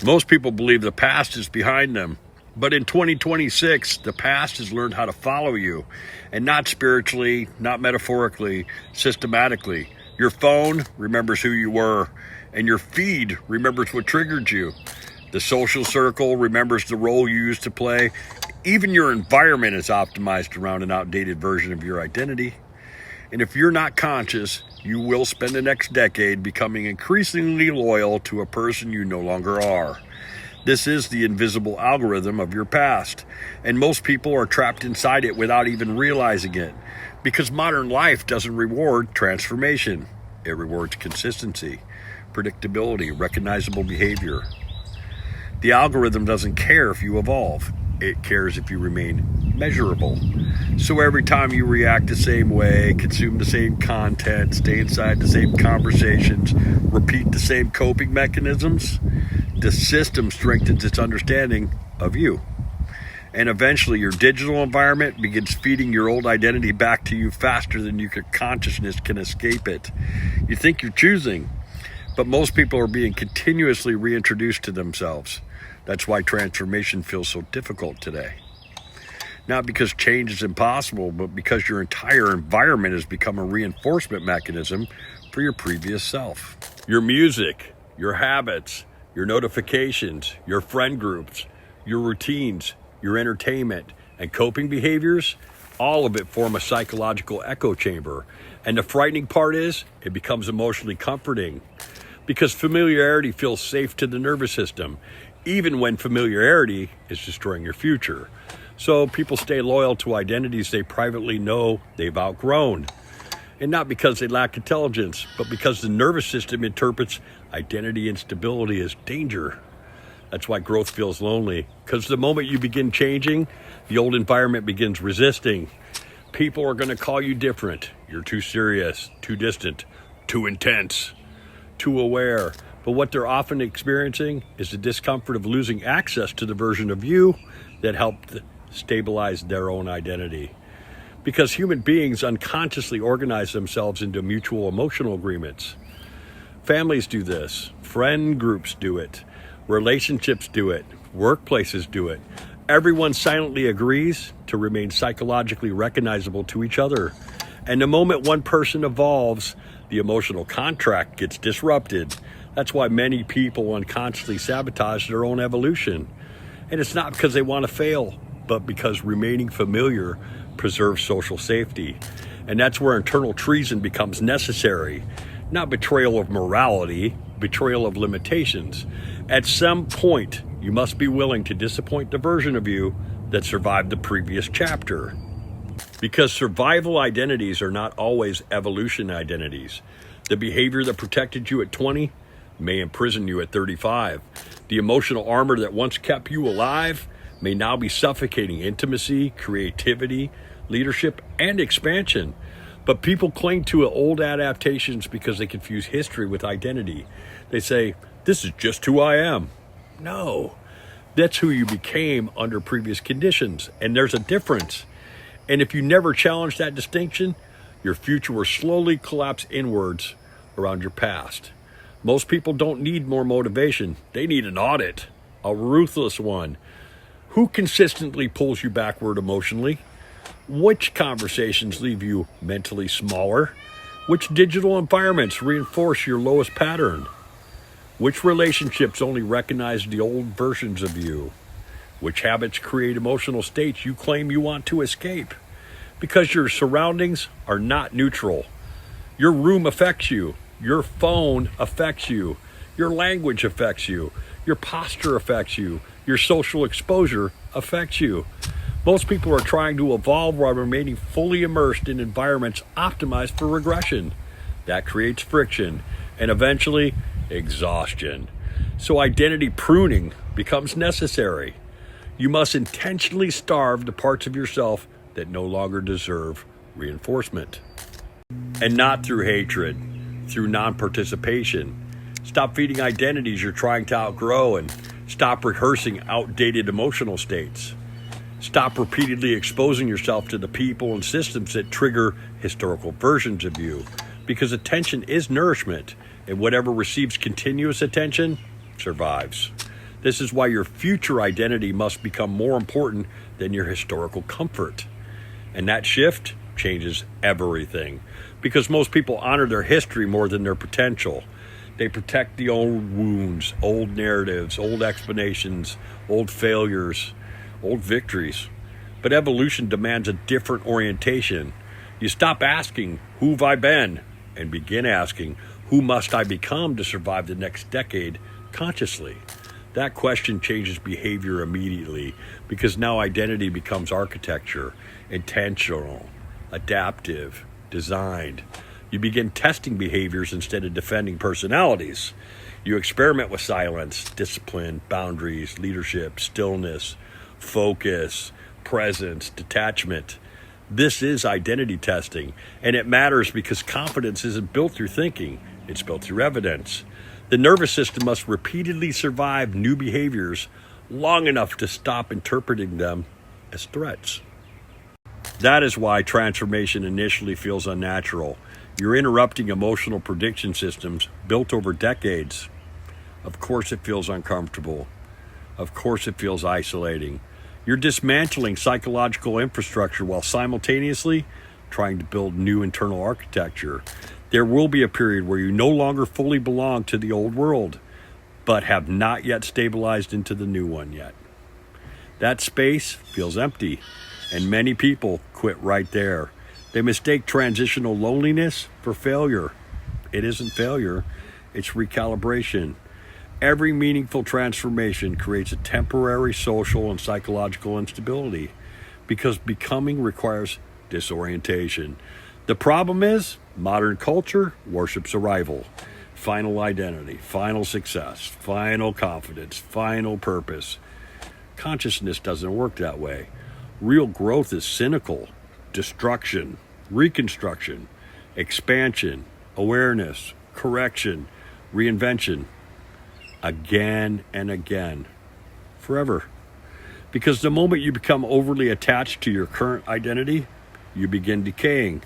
Most people believe the past is behind them. But in 2026, the past has learned how to follow you, and not spiritually, not metaphorically, systematically. Your phone remembers who you were, and your feed remembers what triggered you. The social circle remembers the role you used to play. Even your environment is optimized around an outdated version of your identity. And if you're not conscious, you will spend the next decade becoming increasingly loyal to a person you no longer are. This is the invisible algorithm of your past, and most people are trapped inside it without even realizing it, because modern life doesn't reward transformation. It rewards consistency, predictability, recognizable behavior. The algorithm doesn't care if you evolve. It cares if you remain measurable. So every time you react the same way, consume the same content, stay inside the same conversations, repeat the same coping mechanisms, the system strengthens its understanding of you. And eventually your digital environment begins feeding your old identity back to you faster than your consciousness can escape it. You think you're choosing, but most people are being continuously reintroduced to themselves. That's why transformation feels so difficult today. Not because change is impossible, but because your entire environment has become a reinforcement mechanism for your previous self. Your music, your habits, your notifications, your friend groups, your routines, your entertainment, and coping behaviors, all of it form a psychological echo chamber. And the frightening part is, it becomes emotionally comforting because familiarity feels safe to the nervous system, even when familiarity is destroying your future. So people stay loyal to identities they privately know they've outgrown. And not because they lack intelligence, but because the nervous system interprets identity instability as danger. That's why growth feels lonely, because the moment you begin changing, the old environment begins resisting. People are going to call you different. You're too serious, too distant, too intense, too aware. But what they're often experiencing is the discomfort of losing access to the version of you that helped stabilize their own identity. Because human beings unconsciously organize themselves into mutual emotional agreements. Families do this, friend groups do it, relationships do it, workplaces do it. Everyone silently agrees to remain psychologically recognizable to each other. And the moment one person evolves, the emotional contract gets disrupted. That's why many people unconsciously sabotage their own evolution. And it's not because they want to fail, but because remaining familiar preserves social safety. And that's where internal treason becomes necessary. Not betrayal of morality, betrayal of limitations. At some point, you must be willing to disappoint the version of you that survived the previous chapter. Because survival identities are not always evolution identities. The behavior that protected you at 20 may imprison you at 35. The emotional armor that once kept you alive may now be suffocating intimacy, creativity, leadership, and expansion. But people cling to old adaptations because they confuse history with identity. They say, this is just who I am. No, that's who you became under previous conditions, and there's a difference. And if you never challenge that distinction, your future will slowly collapse inwards around your past. Most people don't need more motivation. They need an audit, a ruthless one. Who consistently pulls you backward emotionally? Which conversations leave you mentally smaller? Which digital environments reinforce your lowest pattern? Which relationships only recognize the old versions of you? Which habits create emotional states you claim you want to escape? Because your surroundings are not neutral. Your room affects you. Your phone affects you. Your language affects you. Your posture affects you. Your social exposure affects you. Most people are trying to evolve while remaining fully immersed in environments optimized for regression. That creates friction and eventually exhaustion. So identity pruning becomes necessary. You must intentionally starve the parts of yourself that no longer deserve reinforcement. And not through hatred, through non-participation. Stop feeding identities you're trying to outgrow and stop rehearsing outdated emotional states. Stop repeatedly exposing yourself to the people and systems that trigger historical versions of you, because attention is nourishment, and whatever receives continuous attention survives. This is why your future identity must become more important than your historical comfort. And that shift changes everything, because most people honor their history more than their potential. They protect the old wounds, old narratives, old explanations, old failures, old victories. But evolution demands a different orientation. You stop asking, who've I been? And begin asking, who must I become to survive the next decade consciously? That question changes behavior immediately, because now identity becomes architecture, intentional, adaptive, designed. You begin testing behaviors instead of defending personalities. You experiment with silence, discipline, boundaries, leadership, stillness, focus, presence, detachment. This is identity testing, and it matters because confidence isn't built through thinking, it's built through evidence. The nervous system must repeatedly survive new behaviors long enough to stop interpreting them as threats. That is why transformation initially feels unnatural. You're interrupting emotional prediction systems built over decades. Of course it feels uncomfortable. Of course it feels isolating. You're dismantling psychological infrastructure while simultaneously trying to build new internal architecture. There will be a period where you no longer fully belong to the old world, but have not yet stabilized into the new one yet. That space feels empty, and many people quit right there. They mistake transitional loneliness for failure. It isn't failure, it's recalibration. Every meaningful transformation creates a temporary social and psychological instability, because becoming requires disorientation. The problem is, modern culture worships arrival, final identity, final success, final confidence, final purpose. Consciousness doesn't work that way. Real growth is cynical, destruction, reconstruction, expansion, awareness, correction, reinvention, again and again, forever. Because the moment you become overly attached to your current identity, you begin decaying.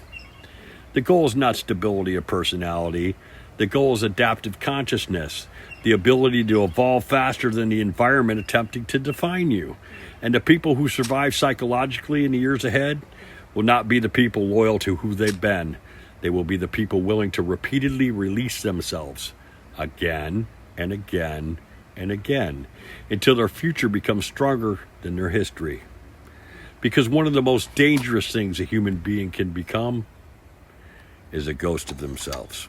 The goal is not stability of personality. The goal is adaptive consciousness, the ability to evolve faster than the environment attempting to define you. And the people who survive psychologically in the years ahead will not be the people loyal to who they've been. They will be the people willing to repeatedly release themselves again and again and again until their future becomes stronger than their history. Because one of the most dangerous things a human being can become is a ghost of themselves.